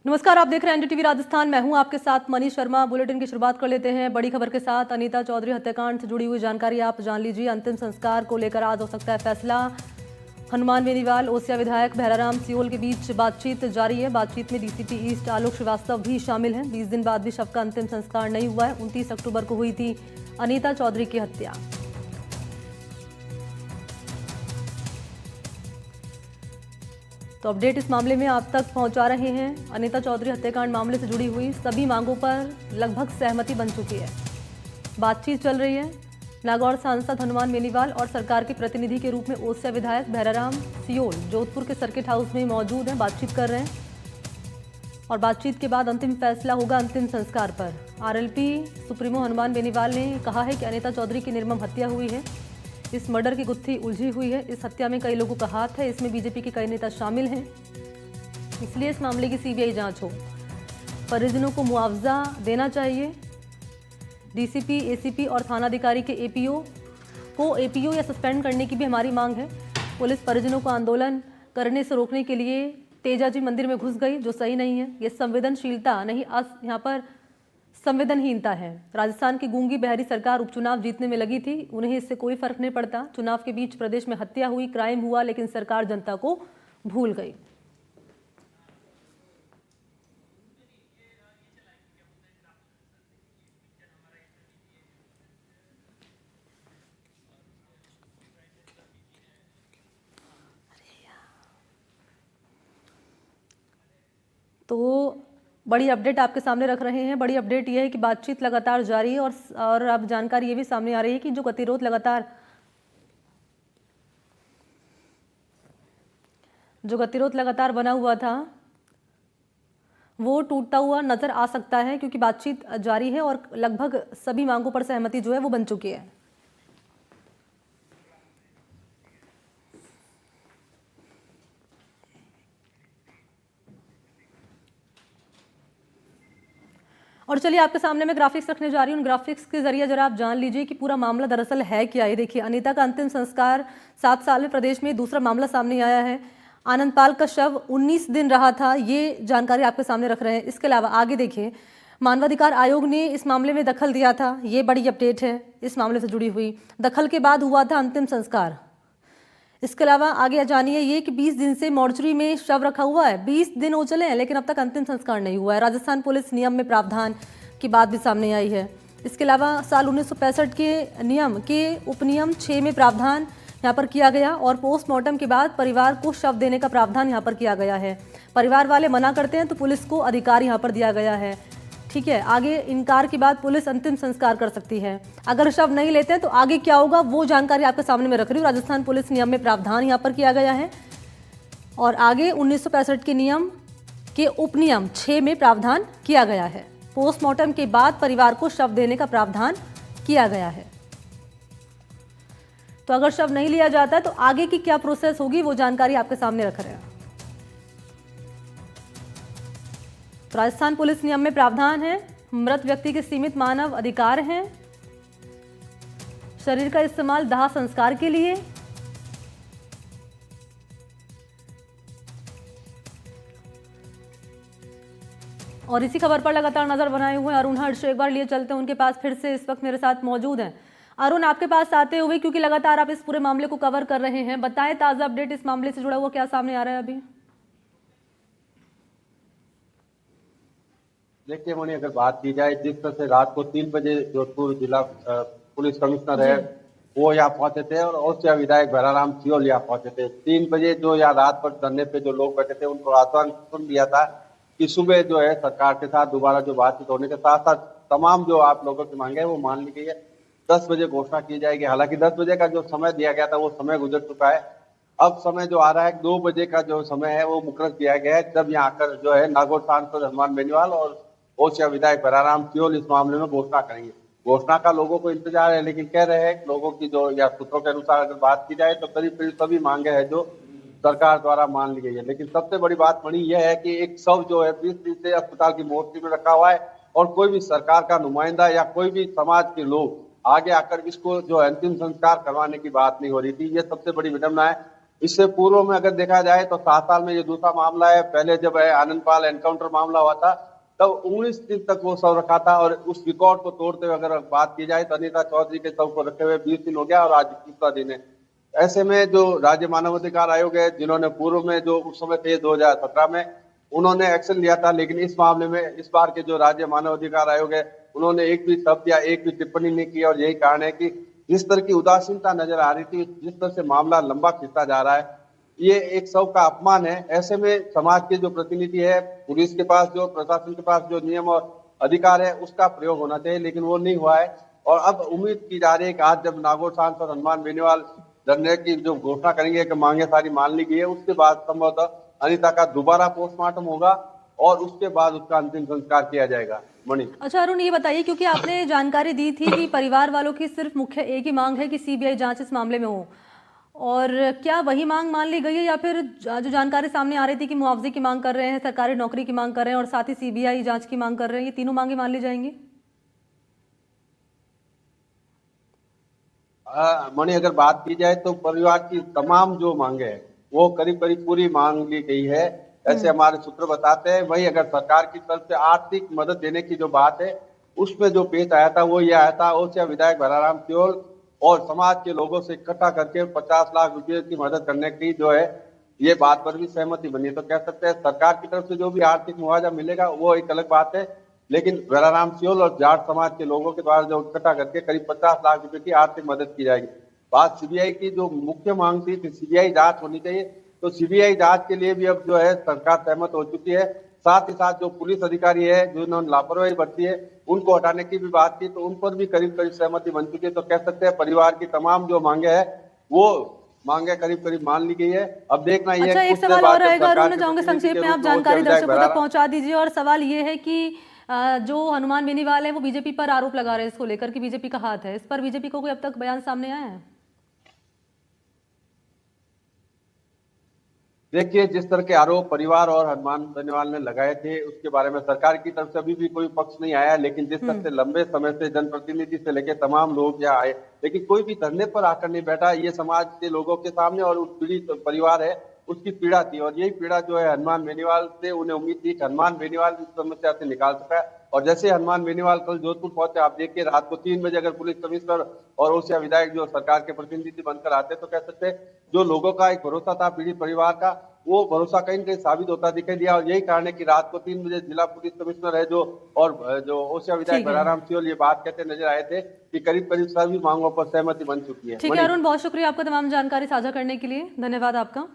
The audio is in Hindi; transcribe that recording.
नमस्कार, आप देख रहे हैं एनडीटीवी राजस्थान। मैं हूं आपके साथ मनीष शर्मा। बुलेटिन की शुरुआत कर लेते हैं बड़ी खबर के साथ। अनीता चौधरी हत्याकांड से जुड़ी हुई जानकारी आप जान लीजिए। अंतिम संस्कार को लेकर आज हो सकता है फैसला। हनुमान बेनीवाल ओसिया विधायक भैराराम सियोल के बीच बातचीत जारी है। बातचीत में डीसीपी ईस्ट आलोक श्रीवास्तव भी शामिल हैं। 20 दिन बाद भी शव का अंतिम संस्कार नहीं हुआ है। 29 अक्टूबर को हुई थी अनीता चौधरी की हत्या। तो अपडेट इस मामले में आप तक पहुंचा रहे हैं। अनीता चौधरी हत्याकांड मामले से जुड़ी हुई सभी मांगों पर लगभग सहमति बन चुकी है। बातचीत चल रही है। नागौर सांसद हनुमान बेनीवाल और सरकार के प्रतिनिधि के रूप में ओसिया विधायक भैराराम सियोल जोधपुर के सर्किट हाउस में मौजूद हैं, बातचीत कर रहे हैं। और बातचीत के बाद अंतिम फैसला होगा अंतिम संस्कार पर। आरएलपी सुप्रीमो हनुमान बेनीवाल ने कहा है कि अनीता चौधरी की निर्मम हत्या हुई है। इस मर्डर की गुत्थी उलझी हुई है। इस हत्या में कई लोगों का हाथ है। इसमें बीजेपी के कई नेता शामिल हैं, इसलिए इस मामले की सीबीआई जांच हो। परिजनों को मुआवजा देना चाहिए। डीसीपी, एसीपी और थानाधिकारी के एपीओ या सस्पेंड करने की भी हमारी मांग है। पुलिस परिजनों को आंदोलन करने से रोकने के लिए तेजाजी मंदिर में घुस गई, जो सही नहीं है। ये संवेदनशीलता नहीं, यहाँ पर संवेदनहीनता है। राजस्थान की गूंगी बहरी सरकार उपचुनाव जीतने में लगी थी। उन्हें इससे कोई फर्क नहीं पड़ता। चुनाव के बीच प्रदेश में हत्या हुई, क्राइम हुआ, लेकिन सरकार जनता को भूल गई। तो बड़ी अपडेट आपके सामने रख रहे हैं। बड़ी अपडेट यह है कि बातचीत लगातार जारी है और अब जानकारी ये भी सामने आ रही है कि जो गतिरोध लगातार बना हुआ था वो टूटता हुआ नजर आ सकता है, क्योंकि बातचीत जारी है और लगभग सभी मांगों पर सहमति जो है वो बन चुकी है। और चलिए आपके सामने मैं ग्राफिक्स रखने जा रही हूँ। उन ग्राफिक्स के जरिए जरा आप जान लीजिए कि पूरा मामला दरअसल है क्या। ये देखिए, अनीता का अंतिम संस्कार 7 साल में प्रदेश में दूसरा मामला सामने आया है। आनंदपाल का शव 19 दिन रहा था, ये जानकारी आपके सामने रख रहे हैं। इसके अलावा आगे देखिए, मानवाधिकार आयोग ने इस मामले में दखल दिया था। ये बड़ी अपडेट है इस मामले से जुड़ी हुई। दखल के बाद हुआ था अंतिम संस्कार। इसके अलावा आगे जानिए ये कि 20 दिन से मॉर्चरी में शव रखा हुआ है। 20 दिन हो चले हैं, लेकिन अब तक अंतिम संस्कार नहीं हुआ है। राजस्थान पुलिस नियम में प्रावधान की बात भी सामने आई है। इसके अलावा साल 1965 के नियम के उपनियम 6 में प्रावधान यहाँ पर किया गया और पोस्टमार्टम के बाद परिवार को शव देने का प्रावधान यहाँ पर किया गया है। परिवार वाले मना करते हैं तो पुलिस को अधिकार यहाँ पर दिया गया है। ठीक है, आगे इनकार के बाद पुलिस अंतिम संस्कार कर सकती है। अगर शव नहीं लेते हैं तो आगे क्या होगा वो जानकारी आपके सामने मैं रख रही हूँ। राजस्थान पुलिस नियम में प्रावधान यहाँ पर किया गया है और आगे 1965 के नियम के उपनियम 6 में प्रावधान किया गया है। पोस्टमार्टम के बाद परिवार को शव देने का प्रावधान किया गया है। तो अगर शव नहीं लिया जाता है तो आगे की क्या प्रोसेस होगी वो जानकारी आपके सामने रख रहे हैं। राजस्थान पुलिस नियम में प्रावधान है, मृत व्यक्ति के सीमित मानव अधिकार हैं, शरीर का इस्तेमाल दाह संस्कार के लिए, और इसी खबर पर लगातार नजर बनाए हुए अरुण हर्ष एक बार लिए चलते हैं उनके पास। फिर से इस वक्त मेरे साथ मौजूद हैं। अरुण, आपके पास आते हुए, क्योंकि लगातार आप इस पूरे मामले को कवर कर रहे हैं, बताएं ताजा अपडेट इस मामले से जुड़ा हुआ क्या सामने आ रहा है अभी। देखिए मणि, अगर बात की जाए जिस तरह से रात को 3 बजे जोधपुर जिला पुलिस कमिश्नर है वो यहाँ पहुंचे थे और ओसिया विधायक भैराराम सियोल यहाँ पहुंचे थे। 3 बजे जो यहाँ रात भर धरने पे जो लोग बैठे थे उनको आश्वासन दिया था कि सुबह जो है सरकार के साथ दोबारा जो बातचीत होने के साथ साथ तमाम जो आप लोगों की मांगे है वो मान ली गई है। 10 बजे घोषणा की जाएगी। हालांकि 10 बजे का जो समय दिया गया था वो समय गुजर चुका है। अब समय जो आ रहा है 2 बजे का जो समय है वो मुकर्रर किया गया है, जब यहाँ आकर जो है नागौर सांसद हनुमान बेनीवाल और ओसिया विधायक भैराराम सियोल इस मामले में घोषणा करेंगे। घोषणा का लोगों को इंतजार है, लेकिन कह रहे हैं लोगों की जो या सूत्रों के अनुसार अगर बात की जाए तो करीब करीब सभी मांगे हैं जो सरकार द्वारा मान ली गई है। लेकिन सबसे बड़ी बात बड़ी यह है कि एक शव जो है 20 दिन से अस्पताल की मोर्चरी में रखा हुआ है और कोई भी सरकार का नुमाइंदा या कोई भी समाज के लोग आगे आकर इसको जो अंतिम संस्कार करवाने की बात नहीं हो रही थी। ये सबसे बड़ी विडंबना है। इससे पूर्व में अगर देखा जाए तो 7 साल में ये दूसरा मामला है। पहले जब आनंदपाल एनकाउंटर मामला हुआ था तब 19 दिन तक वो शव रखा था, और उस रिकॉर्ड को तोड़ते हुए अगर बात की जाए तो अनीता चौधरी के शव को रखे हुए 20 दिन हो गया और आज तीसरा दिन है। ऐसे में जो राज्य मानवाधिकार आयोग है, जिन्होंने पूर्व में जो उस समय थे 2017 में, उन्होंने एक्शन लिया था, लेकिन इस मामले में इस बार के जो राज्य मानवाधिकार आयोग है उन्होंने एक भी शब्द या एक भी टिप्पणी नहीं की। और यही कारण है कि जिस तरह की उदासीनता नजर आ रही थी, जिस तरह से मामला लंबा खिंचता जा रहा है, ये एक शव का अपमान है। ऐसे में समाज के जो प्रतिनिधि है, पुलिस के पास जो, प्रशासन के पास जो नियम और अधिकार है उसका प्रयोग होना चाहिए, लेकिन वो नहीं हुआ है। और अब उम्मीद की जा रही है कि आज जब नागौर सांसद हनुमान बेनीवाल धरने की जो घोषणा करेंगे कि मांगे सारी मान ली गई है, उसके बाद संभवतः अनीता का दोबारा पोस्टमार्टम होगा और उसके बाद उसका अंतिम संस्कार किया जाएगा। मणि, अच्छा अरुण, ये बताइए, क्योंकि आपने जानकारी दी थी कि परिवार वालों की सिर्फ मुख्य एक ही मांग है कि सीबीआई जांच इस मामले में हो, और क्या वही मांग मान ली गई है या फिर जो जानकारी सामने आ रही थी कि मुआवजे की मांग कर रहे हैं, सरकारी नौकरी की मांग कर रहे हैं और साथ ही सीबीआई जांच की मांग कर रहे हैं, ये तीनों मांगे मान ली जाएंगी? मणि, अगर बात की जाए तो परिवार की तमाम जो मांगे है वो करीब करीब पूरी मांग ली गई है, ऐसे हमारे सूत्र बताते हैं। वही अगर सरकार की तरफ से आर्थिक मदद देने की जो बात है, उसमें जो पेश आया था वो ये आया था, ओसिया विधायक भराराम सियोल और समाज के लोगों से इकट्ठा करके 50 लाख रुपए की मदद करने की जो है ये बात पर भी सहमति बनी। तो कह सकते हैं सरकार की तरफ से जो भी आर्थिक मुआवजा मिलेगा वो एक अलग बात है, लेकिन भराराम सियोल और जाट समाज के लोगों के द्वारा जो इकट्ठा करके करीब 50 लाख रुपए की आर्थिक मदद की जाएगी। बात सीबीआई की जो मुख्य मांग थी कि सीबीआई जांच होनी चाहिए, तो सीबीआई जांच के लिए भी अब जो है सरकार सहमत हो चुकी है। साथ ही साथ जो पुलिस अधिकारी है जिन्होंने लापरवाही बरती है उनको हटाने की भी बात की, तो उन पर भी करीब करीब सहमति बन चुकी है। तो कह सकते हैं परिवार की तमाम जो मांगे है वो मांगे करीब करीब मान ली गई है। अब देखना ये अच्छा, एक सवाल और रहेगा अरुण, मैं चाहूंगा संक्षेप में आप जानकारी दर्शकों तक पहुंचा दीजिए। और सवाल ये है कि जो हनुमान बेनीवाल है वो बीजेपी पर आरोप लगा रहे हैं इसको लेकर कि बीजेपी का हाथ है, इस पर बीजेपी को कोई अब तक बयान सामने आया है? देखिए, जिस तरह के आरोप परिवार और हनुमान बेनीवाल ने लगाए थे उसके बारे में सरकार की तरफ से अभी भी कोई पक्ष नहीं आया, लेकिन जिस तरह से लंबे समय से जनप्रतिनिधि से लेकर तमाम लोग यहाँ आए, लेकिन कोई भी धरने पर आकर नहीं बैठा। ये समाज के लोगों के सामने और उस पीड़ित परिवार है उसकी पीड़ा थी, और यही पीड़ा जो है हनुमान बेनीवाल से उन्हें उम्मीद थी कि हनुमान बेनीवाल इस समस्या से निकाल सका है। और जैसे हनुमान बेनीवाल कल जोधपुर पहुंचे, आप देखिए रात को 3 बजे अगर पुलिस कमिश्नर और ओसिया विधायक जो सरकार के प्रतिनिधि बनकर आते तो कह सकते हैं जो लोगों का एक भरोसा था पीड़ित परिवार का, वो भरोसा कहीं न कहीं साबित होता दिखाई दिया। और यही कारण है कि रात को 3 बजे जिला पुलिस कमिश्नर है जो ओसिया विधायक भराराम सियोल ये बात कहते नजर आए थे कि करीब करीब सभी मांगों पर सहमति बन चुकी है। ठीक है अरुण, बहुत शुक्रिया आपका तमाम जानकारी साझा करने के लिए, धन्यवाद आपका।